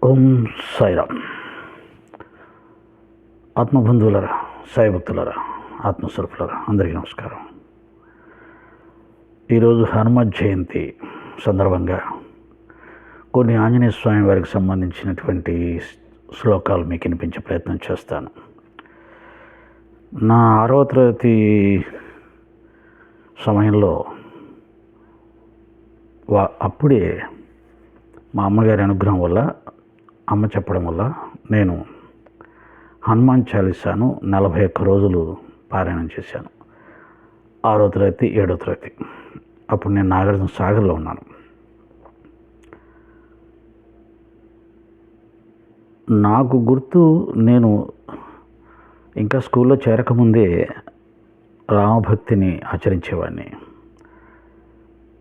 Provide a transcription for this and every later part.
ఓం సాయిరామ్. ఆత్మబంధువులరా, సాయి భక్తులరా, ఆత్మస్వరూపులరా, అందరికీ నమస్కారం. ఈరోజు హనుమత్ జయంతి సందర్భంగా కొన్ని ఆంజనేయ స్వామి వారికి సంబంధించినటువంటి శ్లోకాలు మీకు వినిపించే ప్రయత్నం చేస్తాను. నా 6వ తరగతి సమయంలో అప్పుడే మా అమ్మగారి అనుగ్రహం వల్ల, అమ్మ చెప్పడం వల్ల నేను హనుమాన్ చాలీసాను 41 రోజులు పారాయణం చేశాను. 6వ తరగతి 7వ తరగతి. అప్పుడు నేను నాగార్జున సాగర్లో ఉన్నాను. నాకు గుర్తు, నేను ఇంకా స్కూల్లో చేరకముందే రామభక్తిని ఆచరించేవాడిని.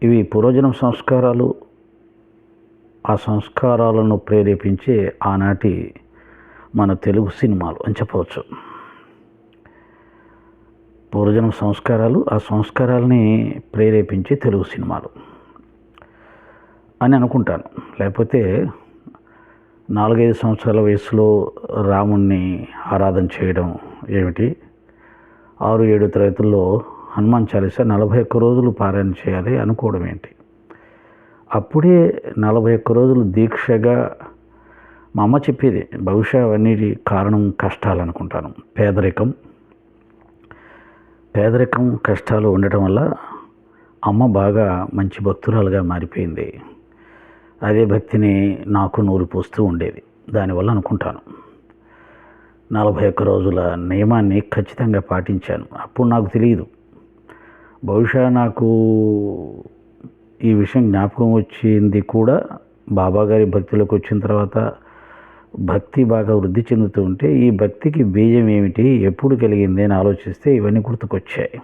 ఇవి పూర్వజన్మ సంస్కారాలు. ఆ సంస్కారాలను ప్రేరేపించే ఆనాటి మన తెలుగు సినిమాలు అని చెప్పవచ్చు. పూర్వజన్మ సంస్కారాలు, ఆ సంస్కారాలని ప్రేరేపించే తెలుగు సినిమాలు అని అనుకుంటాను. లేకపోతే 4-5 సంవత్సరాల వయసులో రాముణ్ణి ఆరాధన చేయడం ఏమిటి, 6-7 తరగతుల్లో హనుమాన్ చాలీసా 41 రోజులు పారాయణ చేయాలి అనుకోవడం ఏంటి? అప్పుడే 41 రోజులు దీక్షగా మా అమ్మ చెప్పేది. బహుశా అవన్నీ కారణం కష్టాలు అనుకుంటాను. పేదరికం కష్టాలు ఉండటం వల్ల అమ్మ బాగా మంచి భక్తురాలుగా మారిపోయింది. అదే భక్తిని నాకు నూరిపోస్తూ ఉండేది. దానివల్ల అనుకుంటాను 41 రోజుల నియమాన్ని ఖచ్చితంగా పాటించాను. అప్పుడు నాకు తెలియదు. బహుశా నాకు ఈ విషయం జ్ఞాపకం వచ్చింది కూడా బాబాగారి భక్తిలోకి వచ్చిన తర్వాత. భక్తి బాగా వృద్ధి చెందుతూ ఉంటే ఈ భక్తికి బీజం ఏమిటి, ఎప్పుడు కలిగింది అని ఆలోచిస్తే ఇవన్నీ గుర్తుకొచ్చాయి.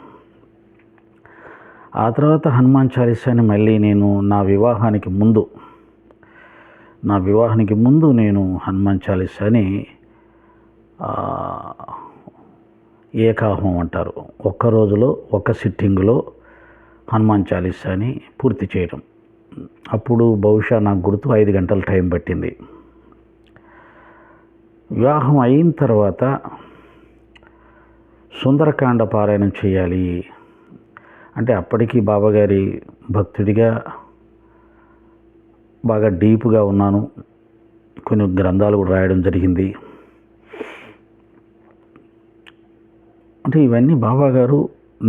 ఆ తర్వాత హనుమాన్ చాలీసాని మళ్ళీ నేను నా వివాహానికి ముందు నేను హనుమాన్ చాలీసాని ఏకాహం అంటారు, ఒక్క రోజులో ఒక సిట్టింగ్లో హనుమాన్ చాలీసాని పూర్తి చేయడం. అప్పుడు బహుశా నాకు గుర్తు 5 గంటల టైం పట్టింది. వివాహం అయిన తర్వాత సుందరకాండ పారాయణం చేయాలి అంటే, అప్పటికి బాబాగారి భక్తుడిగా బాగా డీప్గా ఉన్నాను. కొన్ని గ్రంథాలు కూడా రాయడం జరిగింది. అంటే ఇవన్నీ బాబాగారు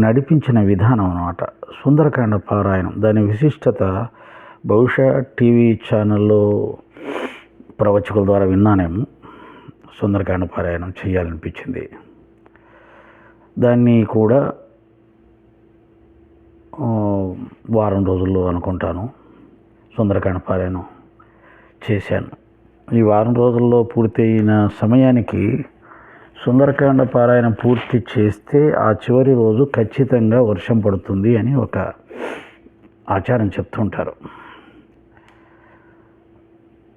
నడిపించిన విధానం అన్నమాట. సుందరకాండ పారాయణం, దాని విశిష్టత బహుశా టీవీ ఛానల్లో ప్రవచకుల ద్వారా విన్నానేమో. సుందరకాండ పారాయణం చేయాలనిపించింది. దాన్ని కూడా వారం రోజుల్లో అనుకుంటాను సుందరకాండ పారాయణం చేశాను. ఈ వారం రోజుల్లో పూర్తయిన సమయానికి సుందరకాండ పారాయణం పూర్తి చేస్తే ఆ చివరి రోజు ఖచ్చితంగా వర్షం పడుతుంది అని ఒక ఆచారం చెప్తుంటారు.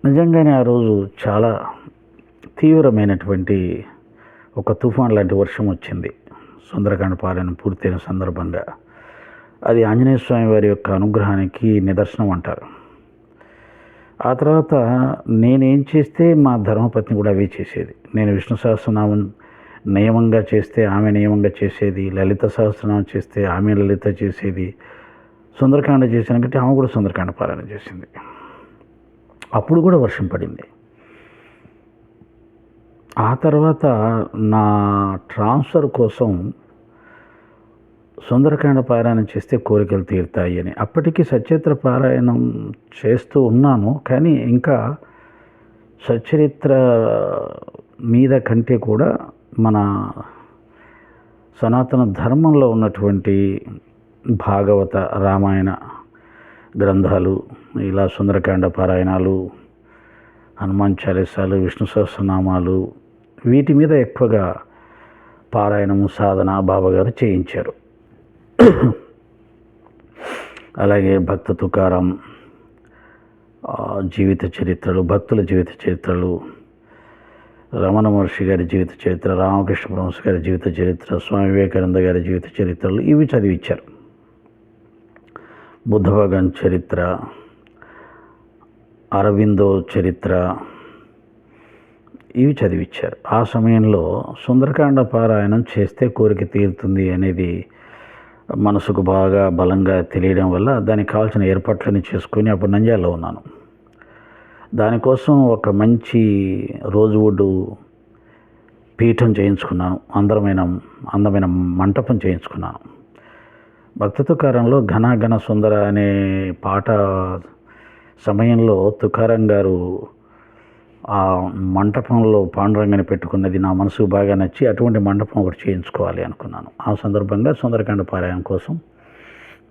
నిజంగానే ఆ రోజు చాలా తీవ్రమైనటువంటి ఒక తుఫాన్ లాంటి వర్షం వచ్చింది సుందరకాండ పారాయణం పూర్తయిన సందర్భంగా. అది ఆంజనేయ స్వామి వారి యొక్క అనుగ్రహానికి నిదర్శనం అంటారు. ఆ తర్వాత నేనేం చేస్తే మా ధర్మపత్ని కూడా అవే చేసేది. నేను విష్ణు సహస్రనామం నియమంగా చేస్తే ఆమె నియమంగా చేసేది, లలిత సహస్రనామం చేస్తే ఆమె లలిత చేసేది, సుందరకాండ చేసానంటే ఆమె కూడా సుందరకాండ పారాయణ చేసింది. అప్పుడు కూడా వర్షం పడింది. ఆ తర్వాత నా ట్రాన్స్ఫర్ కోసం సుందరకాండ పారాయణం చేస్తే కోరికలు తీరుతాయి అని అప్పటికి సచరిత్ర పారాయణం చేస్తూ ఉన్నాను. కానీ ఇంకా సచరిత్ర మీద కంటే కూడా మన సనాతన ధర్మంలో ఉన్నటువంటి భాగవత, రామాయణ గ్రంథాలు, ఇలా సుందరకాండ పారాయణాలు, హనుమాన్ చాలీసాలు, విష్ణు సహస్రనామాలు, వీటి మీద ఎక్కువగా పారాయణము, సాధన బాబాగారు చేయించారు. అలాగే భక్త తుకారాం జీవిత చరిత్రలు, భక్తుల జీవిత చరిత్రలు, రమణ మహర్షి గారి జీవిత చరిత్ర, రామకృష్ణ పరమహంస గారి జీవిత చరిత్ర, స్వామి వివేకానంద గారి జీవిత చరిత్రలు ఇవి చదివించారు. బుద్ధ భగవాన్ చరిత్ర, అరవిందో చరిత్ర, ఇవి చదివించారు. ఆ సమయంలో సుందరకాండ పారాయణం చేస్తే కోరిక తీరుతుంది అనేది మనసుకు బాగా బలంగా తెలియడం వల్ల దానికి కావాల్సిన ఏర్పాట్లన్నీ చేసుకొని అప్పుడు నంద్యాలలో ఉన్నాను. దానికోసం ఒక మంచి రోజ్వుడ్ పీఠం చేయించుకున్నాను. అందమైన మంటపం చేయించుకున్నాను. భక్త తుకారంలో ఘన ఘన సుందర అనే పాట సమయంలో తుకారం గారు ఆ మంటపంలో పాండురంగని పెట్టుకున్నది నా మనసుకు బాగా నచ్చి అటువంటి మండపం ఒకటి చేయించుకోవాలి అనుకున్నాను. ఆ సందర్భంగా సుందరకాండ పారాయణం కోసం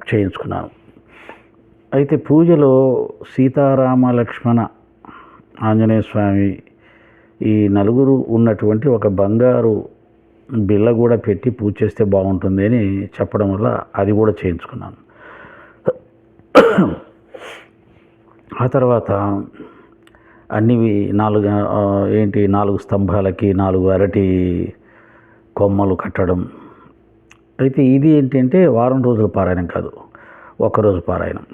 చేయించుకున్నాను. అయితే పూజలో సీతారామ లక్ష్మణ ఆంజనేయ స్వామి ఈ నలుగురు ఉన్నటువంటి ఒక బంగారు బిళ్ళ కూడా పెట్టి పూజ చేస్తే బాగుంటుంది అని చెప్పడం వల్ల అది కూడా చేయించుకున్నాను. ఆ తర్వాత అన్ని 4 స్తంభాలకి 4 అరటి కొమ్మలు కట్టడం. అయితే ఇది ఏంటంటే వారం రోజుల పారాయణం కాదు, ఒక్కరోజు పారాయణం.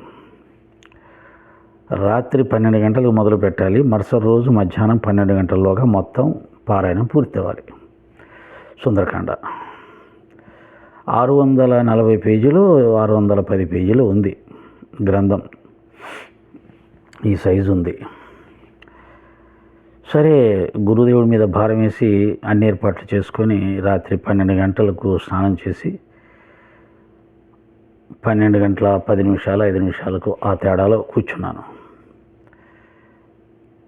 రాత్రి 12 గంటలకు మొదలు పెట్టాలి. మరుసటి రోజు మధ్యాహ్నం 12 గంటల్లోగా మొత్తం పారాయణం పూర్తి అవ్వాలి. సుందరకాండ 640 పేజీలు 610 పేజీలు ఉంది గ్రంథం. ఈ సైజు ఉంది. సరే, గురుదేవుడి మీద భారం వేసి అన్ని ఏర్పాట్లు చేసుకొని రాత్రి 12 గంటలకు స్నానం చేసి 12 గంటల 10 నిమిషాలు 5 నిమిషాలకు ఆ తేడాలో కూర్చున్నాను.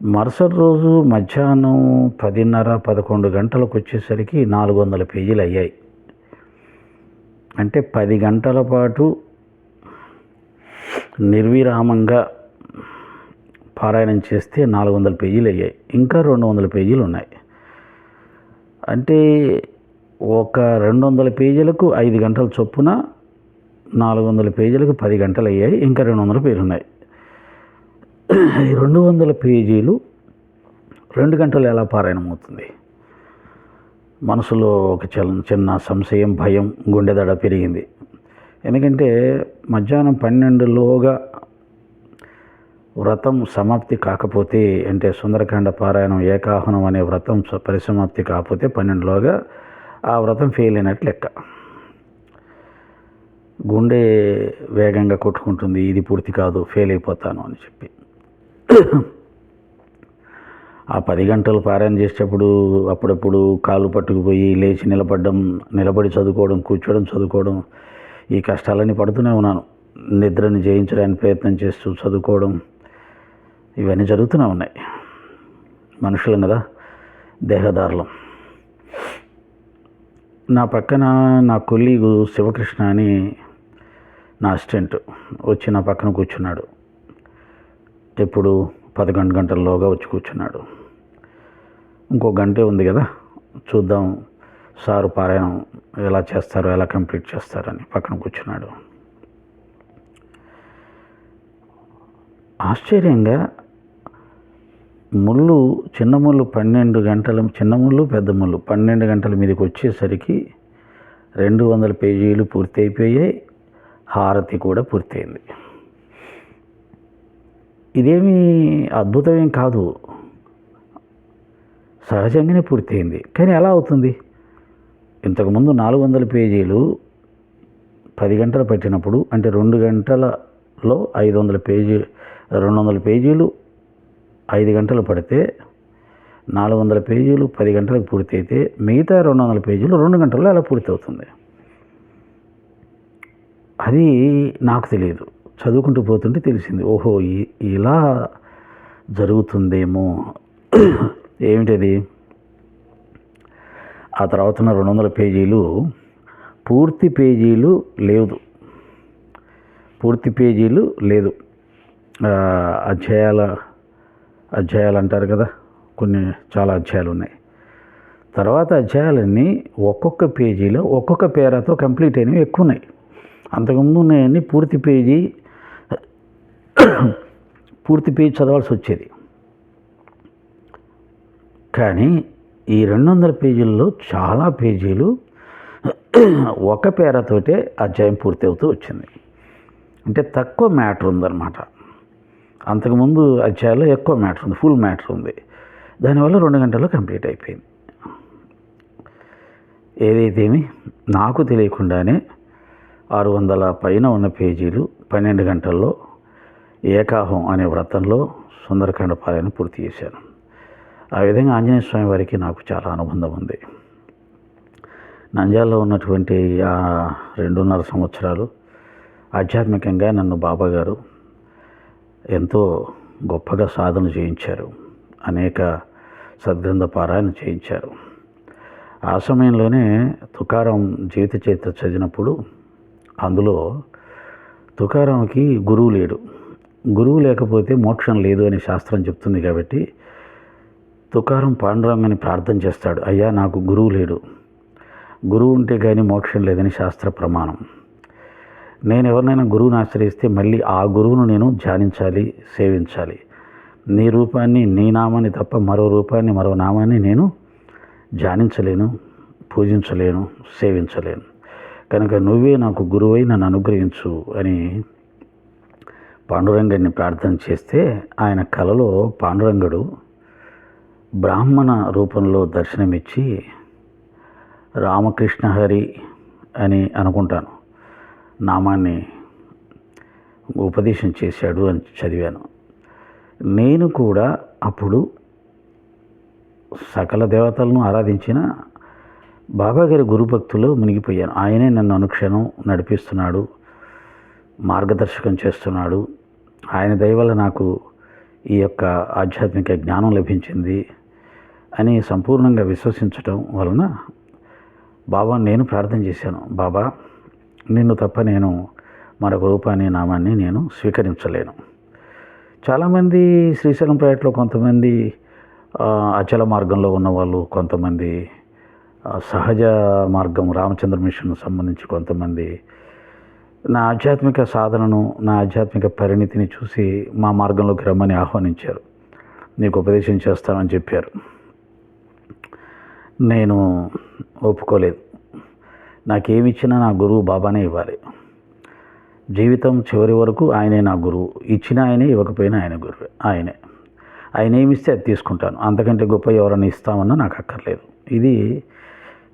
మరుసటి రోజు మధ్యాహ్నం 10:30-11 గంటలకు వచ్చేసరికి 400 పేజీలు అయ్యాయి. అంటే 10 గంటల పాటు నిర్విరామంగా పారాయణం చేస్తే 400 పేజీలు అయ్యాయి. ఇంకా 200 పేజీలు ఉన్నాయి. అంటే ఒక 200 పేజీలకు 5 గంటల చొప్పున 400 పేజీలకు 10 గంటలు అయ్యాయి. ఇంకా 200 పేజీలు ఉన్నాయి. 200 పేజీలు 2 గంటలు ఎలా పారాయణం అవుతుంది? మనసులో ఒక చిన్న సంశయం, భయం, గుండెదడ పెరిగింది. ఎందుకంటే మధ్యాహ్నం 12లోగా వ్రతం సమాప్తి కాకపోతే, అంటే సుందరకాండ పారాయణం ఏకాహనం అనే వ్రతం పరిసమాప్తి కాకపోతే 12లోగా ఆ వ్రతం ఫెయిల్ అయినట్లు లెక్క. గుండె వేగంగా కొట్టుకుంటుంది, ఇది పూర్తి కాదు, ఫెయిల్ అయిపోతాను అని చెప్పి. ఆ 10 గంటలు పారాయణ చేసేటప్పుడు అప్పుడప్పుడు కాళ్ళు పట్టుకుపోయి లేచి నిలబడి చదువుకోవడం, కూర్చోవడం, చదువుకోవడం, ఈ కష్టాలన్నీ పడుతూనే ఉన్నాను. నిద్రని జయించడానికి ప్రయత్నం చేస్తూ చదువుకోవడం, ఇవన్నీ జరుగుతూనే ఉన్నాయి. మనుషులం కదా, దేహదారులం. నా పక్కన నా కొలీగు శివకృష్ణ అని నా అసిస్టెంట్ వచ్చి నా పక్కన కూర్చున్నాడు. ఎప్పుడు 11 గంటల్లోగా వచ్చి కూర్చున్నాడు. ఇంకో గంటే ఉంది కదా, చూద్దాం సారు పారాయణం ఎలా చేస్తారో, ఎలా కంప్లీట్ చేస్తారని పక్కన కూర్చున్నాడు. ఆశ్చర్యంగా చిన్న ముళ్ళు 12 గంటల, చిన్న ముళ్ళు పెద్ద ముళ్ళు 12 గంటల మీదకి వచ్చేసరికి 200 పేజీలు పూర్తి అయిపోయాయి. హారతి కూడా పూర్తయింది. ఇదేమీ అద్భుతమేం కాదు, సహజంగానే పూర్తయింది. కానీ ఎలా అవుతుంది? ఇంతకుముందు 400 పేజీలు 10 గంటలు పెట్టినప్పుడు, అంటే 2 గంటలలో 200 పేజీలు 5 గంటలు పడితే 400 పేజీలు 10 గంటలకు పూర్తి అయితే మిగతా 200 పేజీలు 2 గంటల్లో ఎలా పూర్తి అవుతుంది? అది నాకు తెలియదు. చదువుకుంటూ పోతుంటే తెలిసింది, ఓహో ఇలా జరుగుతుందేమో. ఏమిటది? ఆ తర్వాత 200 పేజీలు పూర్తి పేజీలు లేదు. అధ్యాయాలు అంటారు కదా, చాలా అధ్యాయాలు ఉన్నాయి. తర్వాత అధ్యాయాలన్నీ ఒక్కొక్క పేజీలో ఒక్కొక్క పేరాతో కంప్లీట్ అయినవి ఎక్కువ ఉన్నాయి. అంతకుముందు ఉన్నాయన్నీ పూర్తి పేజీ చదవాల్సి వచ్చేది. కానీ ఈ 200 పేజీల్లో చాలా పేజీలు ఒక పేరాతోటే అధ్యాయం పూర్తి అవుతూ వచ్చింది. అంటే తక్కువ మ్యాటర్ ఉందన్నమాట. అంతకుముందు అధ్యాయంలో ఎక్కువ మ్యాటర్ ఉంది, ఫుల్ మ్యాటర్ ఉంది. దానివల్ల 2 గంటల్లో కంప్లీట్ అయిపోయింది. ఏదైతేమి నాకు తెలియకుండానే 600 పైన ఉన్న పేజీలు 12 గంటల్లో ఏకాహం అనే వ్రతంలో సుందరకాండ పారాయణ పూర్తి చేశాను. ఆ విధంగా ఆంజనేయ స్వామి వారికి నాకు చాలా అనుబంధం ఉంది. నంద్యాలలో ఉన్నటువంటి ఆ 2.5 సంవత్సరాలు ఆధ్యాత్మికంగా నన్ను బాబాగారు ఎంతో గొప్పగా సాధన చేయించారు. అనేక సద్గ్రంథ పారాయణ చేయించారు. ఆ సమయంలోనే తుకారాం జీవిత చరిత్ర చదివినప్పుడు అందులో తుకారాంకి గురువు లేడు, గురువు లేకపోతే మోక్షం లేదు అని శాస్త్రం చెప్తుంది. కాబట్టి తుకారం పాండురంగని ప్రార్థన చేస్తాడు, అయ్యా నాకు గురువు లేడు, గురువు ఉంటే కానీ మోక్షం లేదని శాస్త్ర ప్రమాణం. నేను ఎవరినైనా గురువుని ఆశ్రయిస్తే మళ్ళీ ఆ గురువును నేను ధ్యానించాలి, సేవించాలి. నీ రూపాన్ని, నీ నామాన్ని తప్ప మరో రూపాన్ని, మరో నామాన్ని నేను ధ్యానించలేను, పూజించలేను, సేవించలేను. కనుక నువ్వే నాకు గురువై నన్ను అనుగ్రహించు అని పాండురంగడిని ప్రార్థన చేస్తే ఆయన కలలో పాండురంగడు బ్రాహ్మణ రూపంలో దర్శనమిచ్చి రామకృష్ణ హరి అని అనుకుంటాను నామాన్ని ఉపదేశం చేశాడు అని చదివాను. నేను కూడా అప్పుడు సకల దేవతలను ఆరాధించిన బాబాగారి గురుభక్తులో మునిగిపోయాను. ఆయనే నన్ను అనుక్షణం నడిపిస్తున్నాడు, మార్గదర్శకం చేస్తున్నాడు. ఆయన దయ వల్ల నాకు ఈ యొక్క ఆధ్యాత్మిక జ్ఞానం లభించింది అని సంపూర్ణంగా విశ్వసించటం వలన బాబా నేను ప్రార్థన చేశాను, బాబా నిన్ను తప్ప నేను మరొక రూపాన్ని, నామాన్ని నేను స్వీకరించలేను. చాలామంది శ్రీశైలంపేటలో కొంతమంది అచల మార్గంలో ఉన్నవాళ్ళు, కొంతమంది సహజ మార్గం రామచంద్ర మిషన్ సంబంధించి కొంతమంది నా ఆధ్యాత్మిక సాధనను, నా ఆధ్యాత్మిక పరిణితిని చూసి మా మార్గంలోకి రమ్మని ఆహ్వానించారు. నీకు ఉపదేశం చేస్తామని చెప్పారు. నేను ఒప్పుకోలేదు. నాకేమిచ్చినా నా గురువు బాబానే ఇవ్వాలి. జీవితం చివరి వరకు ఆయనే నా గురువు. ఇచ్చినా ఆయనే, ఇవ్వకపోయినా ఆయన గురువే, ఆయన ఏమిస్తే అది తీసుకుంటాను. అంతకంటే గొప్ప ఎవరైనా ఇస్తామన్నా నాకు అక్కర్లేదు. ఇది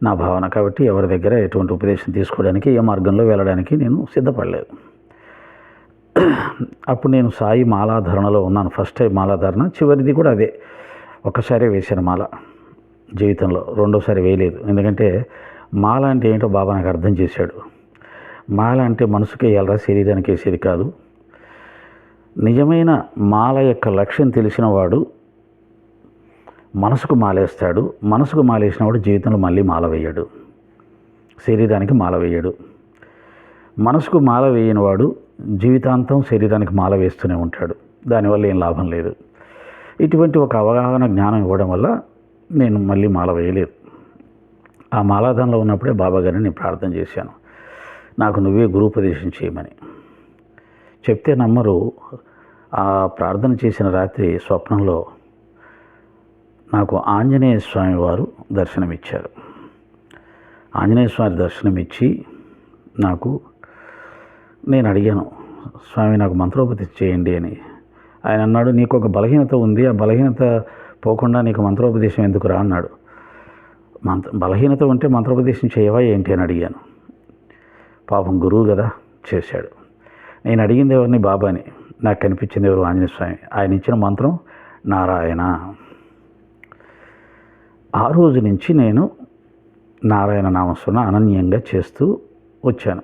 నా భావన. కాబట్టి ఎవరి దగ్గర ఎటువంటి ఉపదేశం తీసుకోవడానికి, ఏ మార్గంలో వెళ్ళడానికి నేను సిద్ధపడలేదు. అప్పుడు నేను సాయి మాలాధారణలో ఉన్నాను. ఫస్ట్ టైం మాలాధారణ, చివరిది కూడా అదే. ఒక్కసారి వేశాను మాల జీవితంలో, రెండోసారి వేయలేదు. ఎందుకంటే మాల అంటే ఏంటో బాబా నాకు అర్థం చేశాడు. మాల అంటే మనసుకి వేయాలరా, శరీరానికి వేసేది కాదు. నిజమైన మాల యొక్క లక్ష్యం తెలిసిన వాడు మనసుకు మాలేస్తాడు. మనసుకు మాలేసిన వాడు జీవితంలో మళ్ళీ మాల వేయడు, శరీరానికి మాల వేయడు. మనసుకు మాల వేయని వాడు జీవితాంతం శరీరానికి మాల వేస్తూనే ఉంటాడు. దానివల్ల ఏం లాభం లేదు. ఇటువంటి ఒక అవగాహన జ్ఞానం ఇవ్వడం వల్ల నేను మళ్ళీ మాల వేయలేదు. ఆ మాలాధనలో ఉన్నప్పుడే బాబాగారిని నేను ప్రార్థన చేశాను, నాకు నువ్వే గురూపదేశం చేయమని. చెప్తే నమ్మరు. ఆ ప్రార్థన చేసిన రాత్రి స్వప్నంలో నాకు ఆంజనేయ స్వామి వారు దర్శనమిచ్చారు. ఆంజనేయ స్వామి దర్శనమిచ్చి నేను అడిగాను, స్వామి నాకు మంత్రోపదేశం చేయండి అని. ఆయన అన్నాడు, నీకు ఒక బలహీనత ఉంది, ఆ బలహీనత పోకుండా నీకు మంత్రోపదేశం ఎందుకు రా అన్నాడు. బలహీనత ఉంటే మంత్రోపదేశం చేయవా ఏంటి అని అడిగాను. పాపం గురువు కదా, చేశాడు. నేను అడిగింది ఎవరిని? బాబాని. నాకు కనిపించింది ఎవరు? ఆంజనేయ స్వామి. ఆయన ఇచ్చిన మంత్రం నారాయణ. ఆ రోజు నుంచి నేను నారాయణ నామస్మరణ అనన్యంగా చేస్తూ వచ్చాను.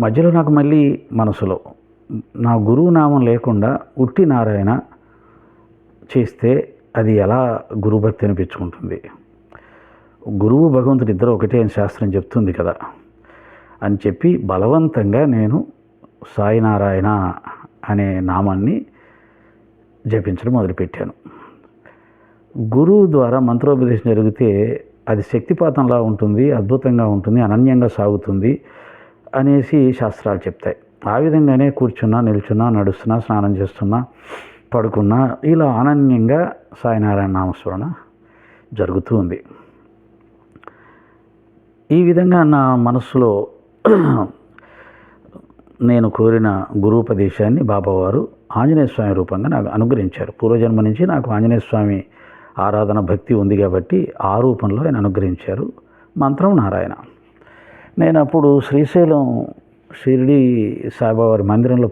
మధ్యలో నాకు మళ్ళీ మనసులో నా గురువు నామం లేకుండా ఉట్టి నారాయణ చేస్తే అది ఎలా గురుభక్తి అనిపించుకుంటుంది? గురువు భగవంతుడు ఇద్దరు ఒకటే అని శాస్త్రం చెప్తుంది కదా అని చెప్పి బలవంతంగా నేను సాయినారాయణ అనే నామాన్ని జపించడం మొదలుపెట్టాను. గురువు ద్వారా మంత్రోపదేశం జరిగితే అది శక్తిపాతంలా ఉంటుంది, అద్భుతంగా ఉంటుంది, అనన్యంగా సాగుతుంది అనేసి శాస్త్రాలు చెప్తాయి. ఆ విధంగానే కూర్చున్నా, నిల్చున్నా, నడుస్తున్నా, స్నానం చేస్తున్నా, పడుకున్నా ఇలా అనన్యంగా సాయినారాయణ నామస్మరణ జరుగుతూ ఉంది. ఈ విధంగా నా మనస్సులో నేను కోరిన గురూపదేశాన్ని బాబావారు ఆంజనేయ స్వామి రూపంగా నాకు అనుగ్రహించారు. పూర్వజన్మ నుంచి నాకు ఆంజనేయ స్వామి ఆరాధన భక్తి ఉంది కాబట్టి ఆ రూపంలో ఆయన అనుగ్రహించారు. మంత్రం నారాయణ. నేను అప్పుడు శ్రీశైలం షిరిడి సాయిబాబా మందిరంలో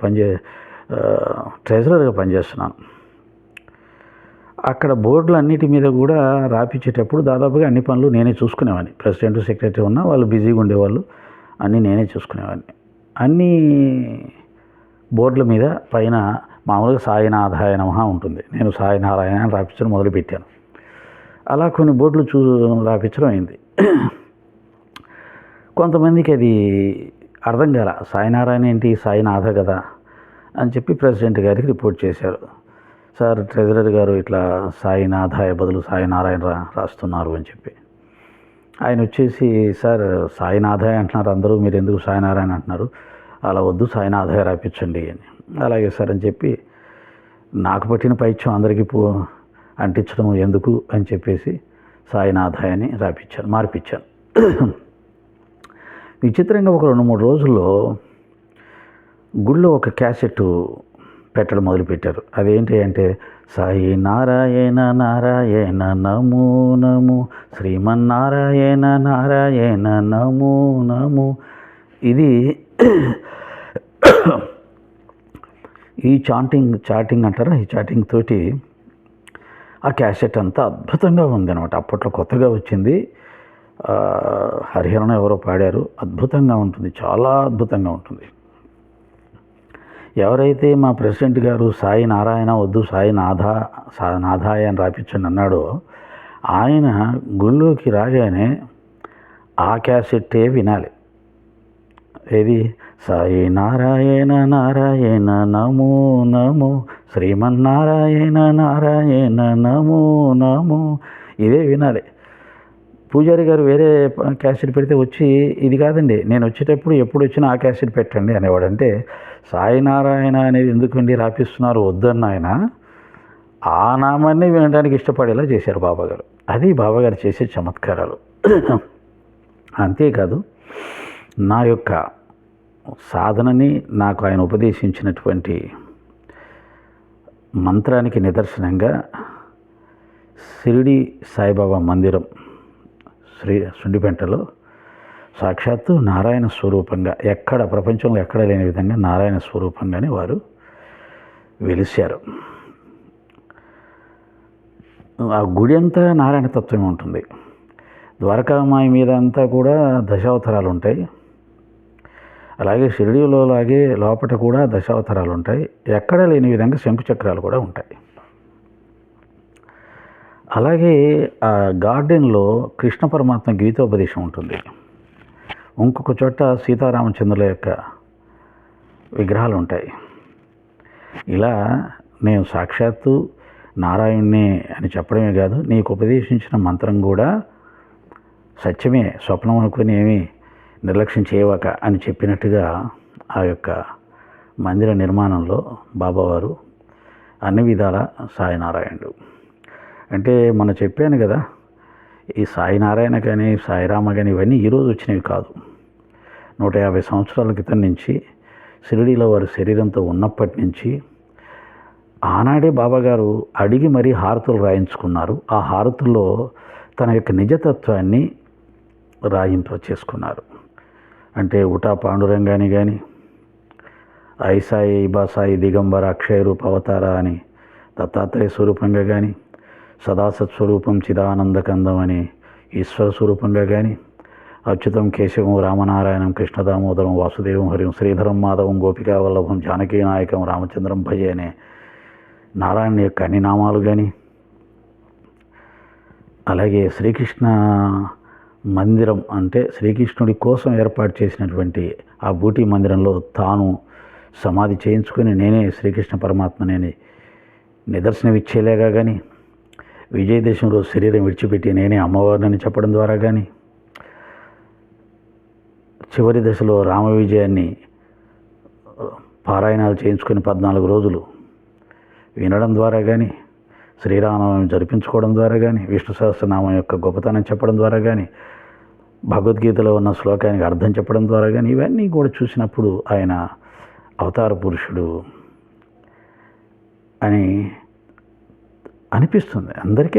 ట్రెజరర్గా పనిచేస్తున్నాను. అక్కడ బోర్డులు అన్నిటి మీద కూడా రాపించేటప్పుడు దాదాపుగా అన్ని పనులు నేనే చూసుకునేవాడిని. ప్రెసిడెంట్, సెక్రటరీ ఉన్నా వాళ్ళు బిజీగా ఉండేవాళ్ళు, అన్నీ నేనే చూసుకునేవాడిని. అన్నీ బోర్డుల మీద పైన మామూలుగా సాయినాథాయ నమః ఉంటుంది. నేను సాయినారాయణ అని రాపించడం మొదలుపెట్టాను. అలా కొన్ని బోర్డులు రాపించడం అయింది. కొంతమందికి అది అర్థం కాల, సాయినారాయణ ఏంటి, సాయినాథ కదా అని చెప్పి ప్రెసిడెంట్ గారికి రిపోర్ట్ చేశారు. సార్, ట్రెజరర్ గారు ఇట్లా సాయినాథాయ బదులు సాయినారాయణ రాస్తున్నారు అని చెప్పి. ఆయన వచ్చేసి, సార్ సాయినాథాయ అంటున్నారు అందరూ, మీరు ఎందుకు సాయినారాయణ అంటున్నారు, అలా వద్దు సాయినాథాయ రాపించండి అని. అలాగే సార్ అని చెప్పి నాకు పట్టిన పైత్యం అందరికీ అంటించడం ఎందుకు అని చెప్పేసి సాయినాథాయని మార్పించాను. విచిత్రంగా ఒక 2-3 రోజుల్లో గుళ్ళో ఒక క్యాసెట్ పెట్టడం మొదలుపెట్టారు. అదేంటి అంటే, సాయి నారాయణ నారాయణ నమో నమో, శ్రీమన్నారాయణ నారాయణ నమో నమో. ఇది ఈ చాటింగ్ అంటారా, ఈ చాటింగ్ తోటి ఆ క్యాసెట్ అంతా అద్భుతంగా ఉందన్నమాట. అప్పట్లో కొత్తగా వచ్చింది. హరిహరణ ఎవరో పాడారు, అద్భుతంగా ఉంటుంది, చాలా అద్భుతంగా ఉంటుంది. ఎవరైతే మా ప్రెసిడెంట్ గారు సాయి నారాయణ వద్దు నాథాయ అని రాపించండి అన్నాడో, ఆయన గుళ్ళోకి రాగానే ఆ క్యాసెట్టే వినాలి. ఏది, సాయి నారాయణ నారాయణ నమో నమో, శ్రీమన్నారాయణ నారాయణ నమో నమో, ఇదే వినాలి. పూజారి గారు వేరే క్యాసెట్ పెడితే వచ్చి, ఇది కాదండి నేను వచ్చేటప్పుడు ఎప్పుడు వచ్చినా ఆ క్యాసెట్ పెట్టండి అనేవాడు. అంటే సాయినారాయణ అనేది ఎందుకండి రాపిస్తున్నారు, వద్దన్న ఆయన ఆ నామాన్ని వినడానికి ఇష్టపడేలా చేశారు బాబాగారు. అది బాబాగారు చేసే చమత్కారాలు. అంతేకాదు, నా యొక్క సాధనని నాకు ఆయన ఉపదేశించినటువంటి మంత్రానికి నిదర్శనంగా షిరిడి సాయిబాబా మందిరం సుండిపెంటలో సాక్షాత్తు నారాయణ స్వరూపంగా, ఎక్కడ ప్రపంచంలో ఎక్కడ లేని విధంగా నారాయణ స్వరూపంగానే వారు వెలిశారు. ఆ గుడి అంతా నారాయణ తత్వమే ఉంటుంది. ద్వారకామాయి మీద అంతా కూడా దశావతారాలు ఉంటాయి. అలాగే షిరిడీలో లాగే లోపల కూడా దశావతారాలు ఉంటాయి. ఎక్కడ లేని విధంగా శంకుచక్రాలు కూడా ఉంటాయి. అలాగే ఆ గార్డెన్లో కృష్ణ పరమాత్మ గీతోపదేశం ఉంటుంది. ఇంకొక చోట సీతారామచంద్రుల యొక్క విగ్రహాలు ఉంటాయి. ఇలా నేను సాక్షాత్తు నారాయణ్ణే అని చెప్పడమే కాదు, నీకు ఉపదేశించిన మంత్రం కూడా సత్యమే, స్వప్నం అనుకుని ఏమీ నిర్లక్ష్యం చేయవక అని చెప్పినట్టుగా ఆ యొక్క మందిర నిర్మాణంలో బాబావారు అన్ని విధాల సాయినారాయణుడు. అంటే మనం చెప్పాను కదా, ఈ సాయినారాయణ కానీ సాయిరామ కానీ ఇవన్నీ ఈరోజు వచ్చినవి కాదు. 150 సంవత్సరాల క్రితం నుంచి షిరిడీలో వారు శరీరంతో ఉన్నప్పటి నుంచి ఆనాడే బాబాగారు అడిగి మరీ హారతులు రాయించుకున్నారు. ఆ హారతుల్లో తన యొక్క నిజతత్వాన్ని చేసుకున్నారు. అంటే ఉటా పాండురంగాని కానీ, ఐసాయి ఇబాసాయి దిగంబర అక్షయ రూప అవతార అని దత్తాత్రేయ స్వరూపంగా కానీ, సదాసత్స్వరూపం చిదానందకందం అని ఈశ్వర స్వరూపంగా కానీ, అచ్యుతం కేశవం రామనారాయణం కృష్ణదామోదరం వాసుదేవం హరిం శ్రీధరం మాధవం గోపికా వల్లభం జానకీ నాయకం రామచంద్రం భజే అనే నారాయణ యొక్క అన్ని నామాలు కానీ, అలాగే శ్రీకృష్ణ మందిరం అంటే శ్రీకృష్ణుడి కోసం ఏర్పాటు చేసినటువంటి ఆ బూటీ మందిరంలో తాను సమాధి చేయించుకొని నేనే శ్రీకృష్ణ పరమాత్మనేని నిదర్శనం ఇచ్చేలాగా కానీ, విజయదశమిలో శరీరం విడిచిపెట్టి నేనే అమ్మవారిని చెప్పడం ద్వారా కానీ, చివరి దశలో రామ విజయాన్ని పారాయణాలు చేయించుకొని 14 రోజులు వినడం ద్వారా కానీ, శ్రీరామనవమి జరిపించుకోవడం ద్వారా కానీ, విష్ణు సహస్రనామం యొక్క గొప్పతనం చెప్పడం ద్వారా కానీ, భగవద్గీతలో ఉన్న శ్లోకానికి అర్థం చెప్పడం ద్వారా కానీ, ఇవన్నీ కూడా చూసినప్పుడు ఆయన అవతార పురుషుడు అని అనిపిస్తుంది, అందరికీ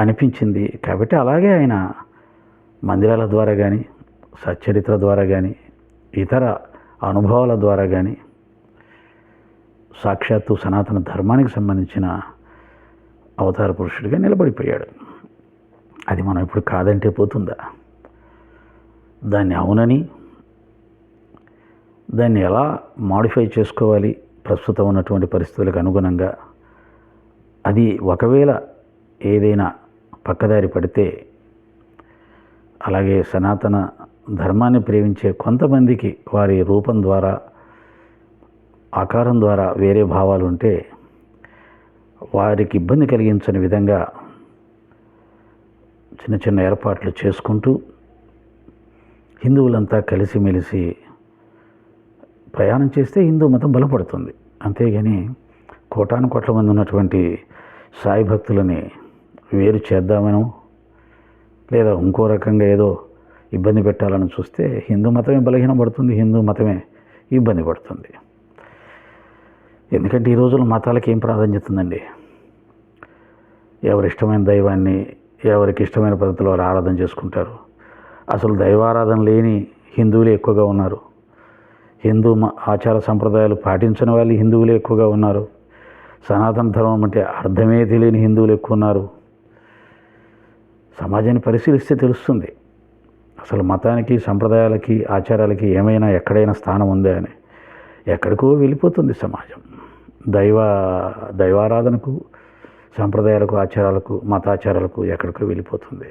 అనిపించింది. కాబట్టి అలాగే ఆయన మందిరాల ద్వారా కానీ, సచ్చరిత్ర ద్వారా కానీ, ఇతర అనుభవాల ద్వారా కానీ సాక్షాత్తు సనాతన ధర్మానికి సంబంధించిన అవతార పురుషుడిగా నిలబడిపోయాడు. అది మనం ఇప్పుడు కాదంటే పోతుందా? దాన్ని అవునని, దాన్ని ఎలా మాడిఫై చేసుకోవాలి ప్రస్తుతం ఉన్నటువంటి పరిస్థితులకు అనుగుణంగా, అది ఒకవేళ ఏదైనా పక్కదారి పడితే, అలాగే సనాతన ధర్మాన్ని ప్రేమించే కొంతమందికి వారి రూపం ద్వారా, ఆకారం ద్వారా వేరే భావాలు ఉంటే వారికి ఇబ్బంది కలిగించని విధంగా చిన్న చిన్న ఏర్పాట్లు చేసుకుంటూ హిందువులంతా కలిసిమెలిసి ప్రయాణం చేస్తే హిందూ మతం బలపడుతుంది. అంతేగాని కోటాను కోట్ల మంది ఉన్నటువంటి సాయి భక్తులని వేరు చేద్దామనో లేదా ఇంకో రకంగా ఏదో ఇబ్బంది పెట్టాలని చూస్తే హిందూ మతమే బలహీనపడుతుంది, హిందూ మతమే ఇబ్బంది పడుతుంది. ఎందుకంటే ఈ రోజుల్లో మతాలకి ఏం ప్రాధాన్యత ఉందండి? ఎవరిష్టమైన దైవాన్ని ఎవరికి ఇష్టమైన పద్ధతిలో వారు ఆరాధన చేసుకుంటారు. అసలు దైవారాధన లేని హిందువులే ఎక్కువగా ఉన్నారు. హిందూ ఆచార సంప్రదాయాలు పాటించని వాళ్ళు హిందువులే ఎక్కువగా ఉన్నారు. సనాతన ధర్మం అంటే అర్థమే తెలియని హిందువులు ఎక్కువ ఉన్నారు. సమాజాన్ని పరిశీలిస్తే తెలుస్తుంది అసలు మతానికి, సంప్రదాయాలకి, ఆచారాలకి ఏమైనా ఎక్కడైనా స్థానం ఉందా అని. ఎక్కడికో వెళ్ళిపోతుంది సమాజం. దైవారాధనకు, సంప్రదాయాలకు, ఆచారాలకు, మతాచారాలకు ఎక్కడికో వెళ్ళిపోతుంది.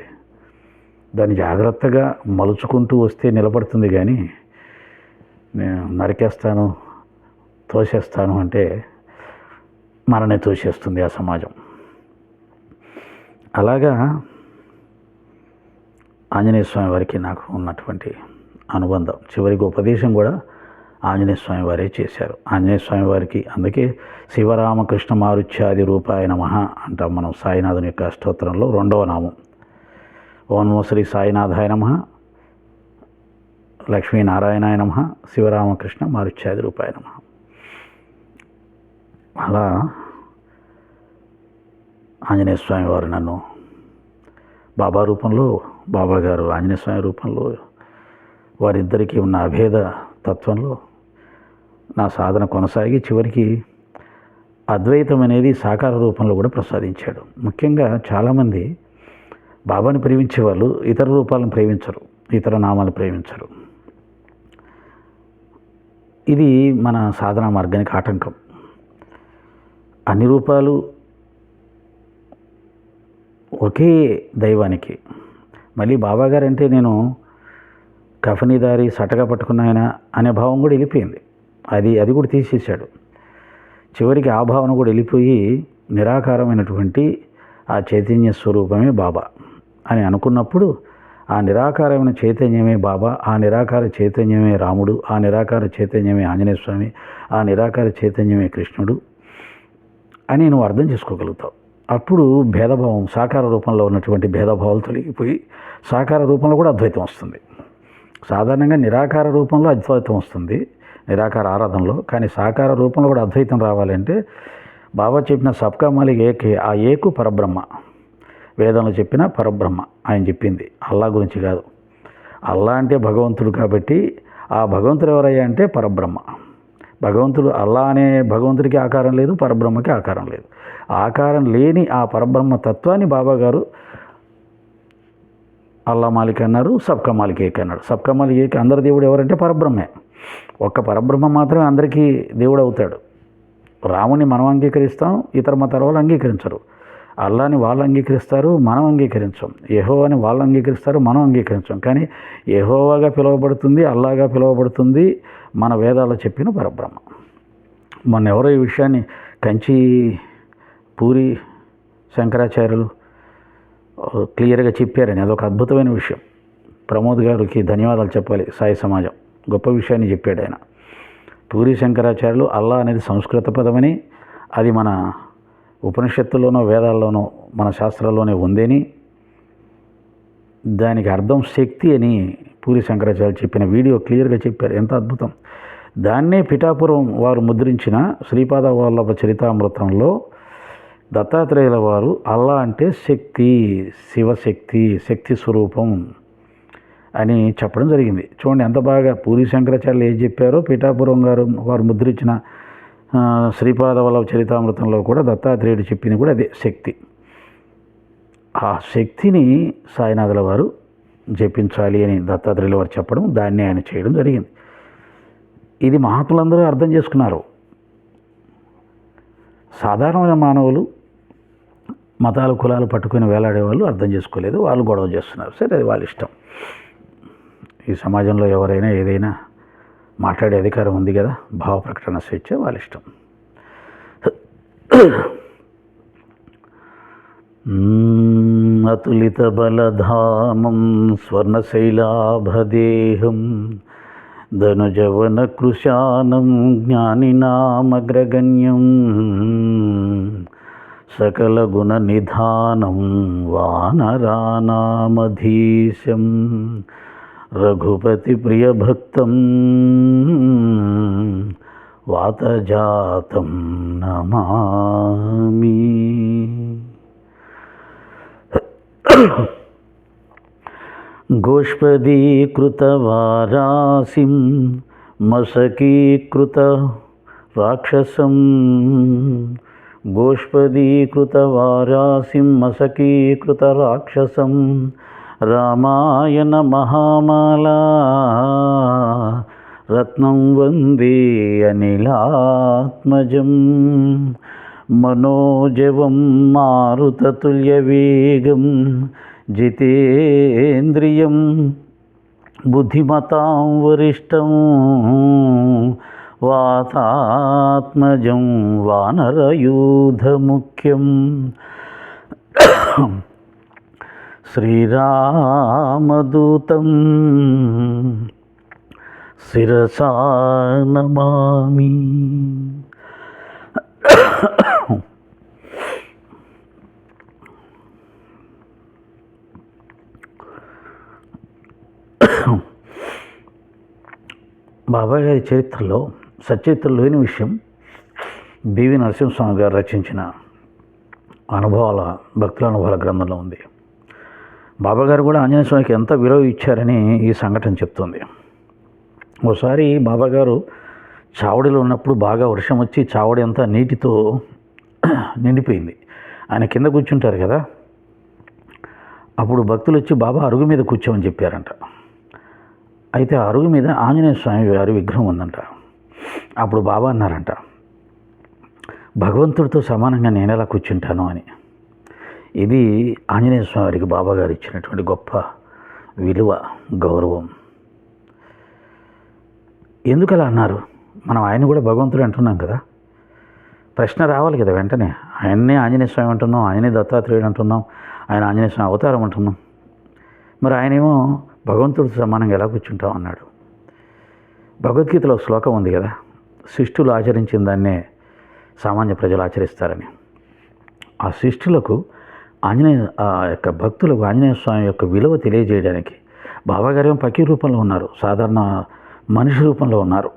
దాన్ని జాగ్రత్తగా మలుచుకుంటూ వస్తే నిలబడుతుంది. కానీ నేను నరికేస్తాను, తోసేస్తాను అంటే మననే తోసేస్తుంది ఆ సమాజం. అలాగా ఆంజనేయ స్వామి వారికి నాకు ఉన్నటువంటి అనుబంధం, చివరికి ఉపదేశం కూడా ఆంజనేయ స్వామి వారే చేశారు. ఆంజనేయ స్వామి వారికి అందుకే శివరామకృష్ణ మారుత్యాది రూపాయ నమః అంటాం మనం. సాయినాథుని యొక్క స్తోత్రంలో 2వ నామం. ఓం నమో శ్రీ సాయినాథాయ నమః, లక్ష్మీనారాయణాయ నమః, శివరామకృష్ణ మారుత్యాది రూపాయ నమః. అలా ఆంజనేయ స్వామి వారు నన్ను బాబా రూపంలో, బాబా గారు ఆంజనేయ స్వామి రూపంలో, వారిద్దరికీ ఉన్న అభేద తత్వంలో నా సాధన కొనసాగి చివరికి అద్వైతం అనేది సాకార రూపంలో కూడా ప్రసాదించాడు. ముఖ్యంగా చాలామంది బాబాని ప్రేమించే వాళ్ళు ఇతర రూపాలను ప్రేమించరు, ఇతర నామాలను ప్రేమించరు. ఇది మన సాధనా మార్గానికి ఆటంకం. అన్ని రూపాలు ఒకే దైవానికి. మళ్ళీ బాబాగారు అంటే నేను కఫనీదారి సటగా పట్టుకున్న ఆయన అనే భావం కూడా వెళ్ళిపోయింది. అది కూడా తీసేశాడు. చివరికి ఆ భావన కూడా వెళ్ళిపోయి నిరాకారమైనటువంటి ఆ చైతన్య స్వరూపమే బాబా అని అనుకున్నప్పుడు, ఆ నిరాకారమైన చైతన్యమే బాబా, ఆ నిరాకార చైతన్యమే రాముడు, ఆ నిరాకార చైతన్యమే ఆంజనేయ స్వామి, ఆ నిరాకార చైతన్యమే కృష్ణుడు అని నువ్వు అర్థం చేసుకోగలుగుతావు. అప్పుడు భేదభావం, సాకార రూపంలో ఉన్నటువంటి భేదభావాలు తొలగిపోయి సాకార రూపంలో కూడా అద్వైతం వస్తుంది. సాధారణంగా నిరాకార రూపంలో అద్వైతం వస్తుంది, నిరాకార ఆరాధనలో. కానీ సాకార రూపంలో కూడా అద్వైతం రావాలంటే బాబా చెప్పిన సబ్కా మాలిక్ ఏకే, ఆ ఏకు పరబ్రహ్మ. వేదంలో చెప్పిన పరబ్రహ్మ ఆయన చెప్పింది, అల్లా గురించి కాదు. అల్లా అంటే భగవంతుడు కాబట్టి ఆ భగవంతుడు ఎవరయ్యా అంటే పరబ్రహ్మ. భగవంతుడు అల్లా అనే భగవంతుడికి ఆకారం లేదు, పరబ్రహ్మకి ఆకారం లేదు. ఆకారం లేని ఆ పరబ్రహ్మ తత్వాన్ని బాబా గారు అల్లా మాలిక్ అన్నారు, సబ్కా మాలిక్ ఏక్ అన్నాడు. సబ్కా మాలిక్ ఏక్, అందరి దేవుడు ఎవరంటే పరబ్రహ్మే. ఒక్క పరబ్రహ్మ మాత్రమే అందరికీ దేవుడు అవుతాడు. రాముని మనం అంగీకరిస్తాం, ఇతర మతాల వాళ్ళు అంగీకరించరు. అల్లాని వాళ్ళు అంగీకరిస్తారు, మనం అంగీకరించాం. యెహోవాని వాళ్ళు అంగీకరిస్తారు, మనం అంగీకరించాం. కానీ యెహోవాగా పిలువబడుతుంది, అల్లాగా పిలువబడుతుంది మన వేదాల్లో చెప్పిన పరబ్రహ్మ. మొన్న ఎవరో ఈ విషయాన్ని కంచి పూరి శంకరాచార్యులు క్లియర్గా చెప్పారని, అదొక అద్భుతమైన విషయం. ప్రమోద్ గారికి ధన్యవాదాలు చెప్పాలి. సాయి సమాజం గొప్ప విషయాన్ని చెప్పాడు ఆయన. పూరి శంకరాచార్యులు అల్లా అనేది సంస్కృత పదమని, అది మన ఉపనిషత్తుల్లోనో వేదాల్లోనో మన శాస్త్రాల్లోనే ఉందని, దానికి అర్థం శక్తి అని పూరి శంకరాచార్యులు చెప్పిన వీడియో క్లియర్గా చెప్పారు. ఎంత అద్భుతం! దాన్నే పిఠాపురం వారు ముద్రించిన శ్రీపాద వల్లభ చరితామృతంలో దత్తాత్రేయుల వారు అల్లా అంటే శక్తి, శివశక్తి, శక్తి స్వరూపం అని చెప్పడం జరిగింది. చూడండి ఎంత బాగా పూరి శంకరాచార్యులు ఏం చెప్పారో పీఠాపురం గారు వారు ముద్రించిన శ్రీపాద వల్లభ చరితామృతంలో కూడా దత్తాత్రేయుడు చెప్పింది కూడా అదే శక్తి. ఆ శక్తిని సాయినాథుల వారు జపించాలి అని దత్తాత్రేయుల వారు చెప్పడం, దాన్ని ఆయన చేయడం జరిగింది. ఇది మహాత్ములందరూ అర్థం చేసుకున్నారు. సాధారణమైన మానవులు మతాలు కులాలు పట్టుకుని వేలాడే వాళ్ళు అర్థం చేసుకోలేదు, వాళ్ళు గొడవ చేస్తున్నారు. సరే, అది వాళ్ళ ఇష్టం. ఈ సమాజంలో ఎవరైనా ఏదైనా మాట్లాడే అధికారం ఉంది కదా, భావ ప్రకటన స్వేచ్ఛ, వాళ్ళ ఇష్టం. అతులిత బలధామం స్వర్ణశైలాభదేహం ధనుజవన కృశానం జ్ఞానినామగ్రగణ్యం సకల గుణ నిధానం వానరానామధీశం రఘుపతి ప్రియభక్తం వాతజాతం నమామి. గోష్పదీకృతవారాసిం మశకీకృత రాక్షసం గోష్పదీకృతవారాసిం మశకీకృత రాక్షసం రామాయణ మహామాలా రత్నం వందే అనిలాత్మజం మనోజవం మారుతతుల్యవేగం జితేంద్రియం బుద్ధిమతాం వరిష్టం వాతాత్మజం వానరయూధముఖ్యం శ్రీరామదూతం శిరసా నమామి. బాబా గారి చరిత్రలో సచరిత్రలో లేని విషయం బివి నరసింహస్వామి గారు రచించిన భక్తుల అనుభవాల గ్రంథంలో ఉంది. బాబాగారు కూడా ఆంజనేయ స్వామికి ఎంత విలువ ఇచ్చారని ఈ సంఘటన చెప్తుంది. ఒకసారి బాబాగారు చావడిలో ఉన్నప్పుడు బాగా వర్షం వచ్చి చావడి అంతా నీటితో నిండిపోయింది. ఆయన కింద కూర్చుంటారు కదా, అప్పుడు భక్తులు వచ్చి బాబా అరుగు మీద కూర్చోమని చెప్పారంట. అయితే ఆ అరుగు మీద ఆంజనేయ స్వామి వారి విగ్రహం ఉందంట. అప్పుడు బాబా అన్నారంట, భగవంతుడితో సమానంగా నేను ఎలా కూర్చుంటాను అని. ఇది ఆంజనేయ స్వామి వారికి బాబా గారు ఇచ్చినటువంటి గొప్ప విలువ, గౌరవం. ఎందుకు అలా అన్నారు? మనం ఆయన కూడా భగవంతుడు అంటున్నాం కదా, ప్రశ్న రావాలి కదా వెంటనే. ఆయన్నే ఆంజనేయ స్వామి అంటున్నాం, ఆయనే దత్తాత్రేయుడు అంటున్నాం, ఆయన ఆంజనేయ స్వామి అవతారం అంటున్నాం. మరి ఆయనేమో భగవంతుడితో సమానంగా ఎలా కూర్చుంటాం అన్నాడు. భగవద్గీతలో శ్లోకం ఉంది కదా, శిష్టులు ఆచరించిన దాన్నే సామాన్య ప్రజలు ఆచరిస్తారని. ఆ శిష్టులకు ఆ యొక్క భక్తులకు ఆంజనేయ స్వామి యొక్క విలువ తెలియజేయడానికి బాబాగారేమో పకీర్ రూపంలో ఉన్నారు, సాధారణ మనిషి రూపంలో ఉన్నారు.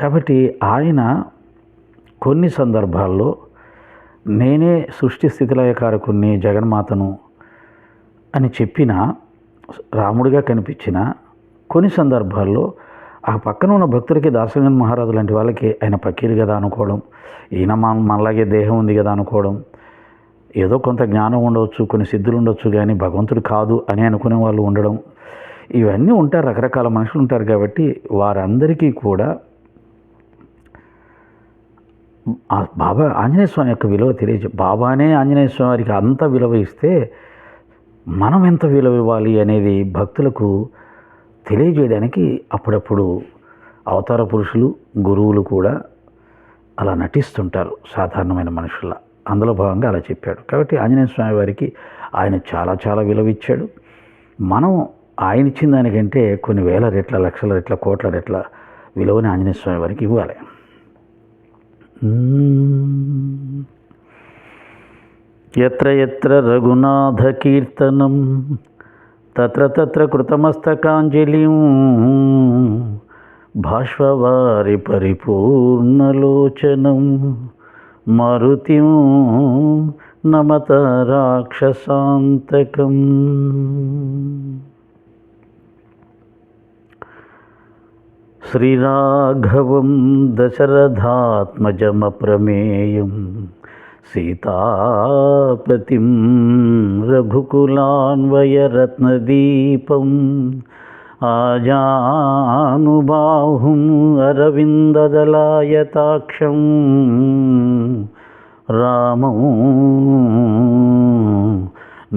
కాబట్టి ఆయన కొన్ని సందర్భాల్లో నేనే సృష్టి స్థితిలయకారకుణ్ణి, జగన్మాతను అని చెప్పిన రాముడిగా కనిపించిన కొన్ని సందర్భాల్లో ఆ పక్కన ఉన్న భక్తులకి దాసగన్ మహారాజు లాంటి వాళ్ళకి ఆయన పకీరు కదా అనుకోవడం, ఈయన మనలాగే దేహం ఉంది కదా అనుకోవడం, ఏదో కొంత జ్ఞానం ఉండవచ్చు, కొన్ని సిద్ధులు ఉండొచ్చు, కానీ భగవంతుడు కాదు అని అనుకునే వాళ్ళు ఉండడం, ఇవన్నీ ఉంటారు. రకరకాల మనుషులు ఉంటారు. కాబట్టి వారందరికీ కూడా బాబా ఆంజనేయ స్వామి యొక్క విలువ బాబానే ఆంజనేయ స్వామి వారికి అంత విలువ ఇస్తే మనం ఎంత విలువ ఇవ్వాలి అనేది భక్తులకు తెలియజేయడానికి అప్పుడప్పుడు అవతార పురుషులు, గురువులు కూడా అలా నటిస్తుంటారు సాధారణమైన మనుషుల. అందులో భాగంగా అలా చెప్పాడు. కాబట్టి ఆంజనేయ స్వామి వారికి ఆయన చాలా చాలా విలువ ఇచ్చాడు. మనం ఆయన ఇచ్చిన దానికంటే కొన్ని వేల రెట్ల, లక్షల రెట్ల, కోట్ల రెట్ల విలువని ఆంజనేయ స్వామి వారికి ఇవ్వాలి. ఎత్ర ఎత్ర రఘునాథ కీర్తనం తత్ర తత్ర కృతమస్తకాంజలిం భాష్వవారి పరిపూర్ణలోచనం మరుతిం నమత రాక్షసాంతకం. శ్రీరాఘవం దశరథాత్మజమప్రమేయం సీతాపతిం రఘుకులాన్వయరత్నదీపం ఆజానుబాహుం అరవిందదలాయతాక్షం రామం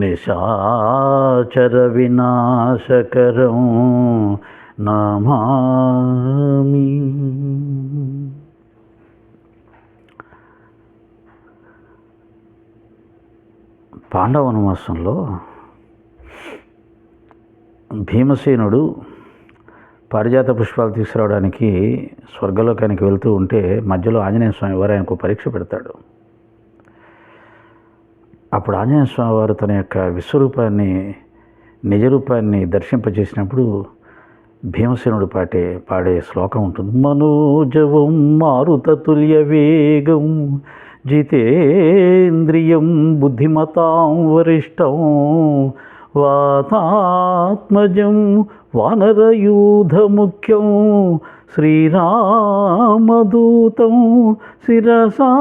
నిశాచర వినాశకరం నమామి. పాండవ వనవాసంలో భీమసేనుడు పారిజాత పుష్పాలు తీసుకురావడానికి స్వర్గలోకానికి వెళ్తూ ఉంటే మధ్యలో ఆంజనేయ స్వామి వారు ఆయనకు పరీక్ష పెడతాడు. అప్పుడు ఆంజనేయ స్వామి వారు తన యొక్క విశ్వరూపాన్ని నిజరూపాన్ని దర్శింపజేసినప్పుడు భీమసేనుడు పాడే శ్లోకం ఉంటుంది. మనోజవం మారుతతుల్య వేగం జితేంద్రియం బుద్ధిమతాం వరిష్టం వాతాత్మజం వానరయూధముఖ్యం శ్రీరామదూతం శిరసా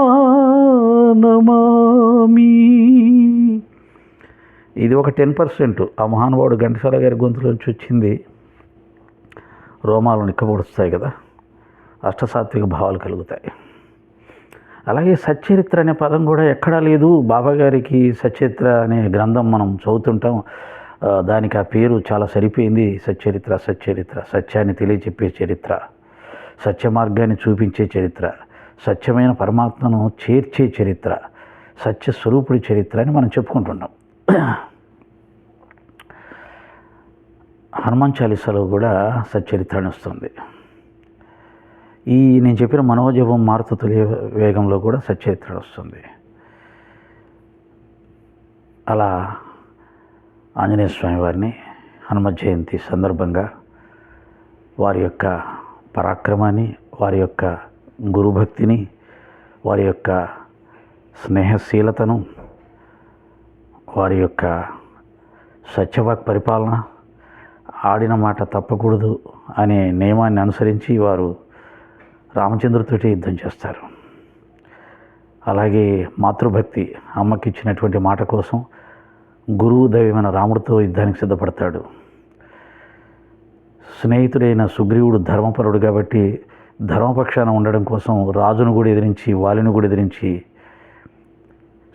నమామి. ఇది ఒక 10%. ఆ మహానుభావుడు ఘంటసాల గారి గొంతులోంచి వచ్చింది. రోమాలు నిక్కబొడుస్తాయి కదా, అష్టసాత్విక భావాలు కలుగుతాయి. అలాగే సచ్చరిత్ర అనే పదం కూడా ఎక్కడా లేదు. బాబాగారికి సచ్చరిత్ర అనే గ్రంథం మనం చదువుతుంటాం, దానికి ఆ పేరు చాలా సరిపోయింది. సచ్చరిత్ర, సచ్చరిత్ర, సత్యాన్ని తెలియచెప్పే చరిత్ర, సత్య మార్గాన్ని చూపించే చరిత్ర, సత్యమైన పరమాత్మను చేర్చే చరిత్ర, సత్య స్వరూపుడి చరిత్ర అని మనం చెప్పుకుంటున్నాం. హనుమాన్ చాలీసాలో కూడా సచ్చరిత్ర అని వస్తుంది. నేను చెప్పిన మనోజవం మారుతతుల్య వేగంలో కూడా సచ్చరిత్ర వస్తుంది. అలా ఆంజనేయ స్వామి వారిని హనుమత్ జయంతి సందర్భంగా వారి యొక్క పరాక్రమాన్ని, వారి యొక్క గురుభక్తిని, వారి యొక్క స్నేహశీలతను, వారి యొక్క సత్యవాక్ పరిపాలన, ఆడిన మాట తప్పకూడదు అనే నియమాన్ని అనుసరించి వారు రామచంద్రుడితోటి యుద్ధం చేస్తారు. అలాగే మాతృభక్తి, అమ్మకి ఇచ్చినటువంటి మాట కోసం గురువు దైవమైన రాముడితో యుద్ధానికి సిద్ధపడతాడు. స్నేహితుడైన సుగ్రీవుడు ధర్మపరుడు కాబట్టి ధర్మపక్షాన ఉండడం కోసం రాజును కూడా ఎదిరించి, వాలిని కూడా ఎదిరించి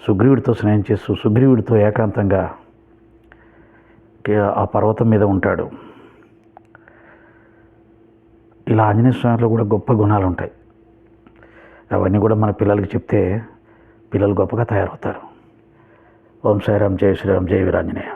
సుగ్రీవుడితో స్నేహం చేస్తూ సుగ్రీవుడితో ఏకాంతంగా ఆ పర్వతం మీద ఉంటాడు. ఇలా ఆంజనేయ స్వామిలో కూడా గొప్ప గుణాలు ఉంటాయి. అవన్నీ కూడా మన పిల్లలకి చెప్తే పిల్లలు గొప్పగా తయారవుతారు. ఓం సాయిరామ్, జై శ్రీరామ్, జై వీరాంజనేయ.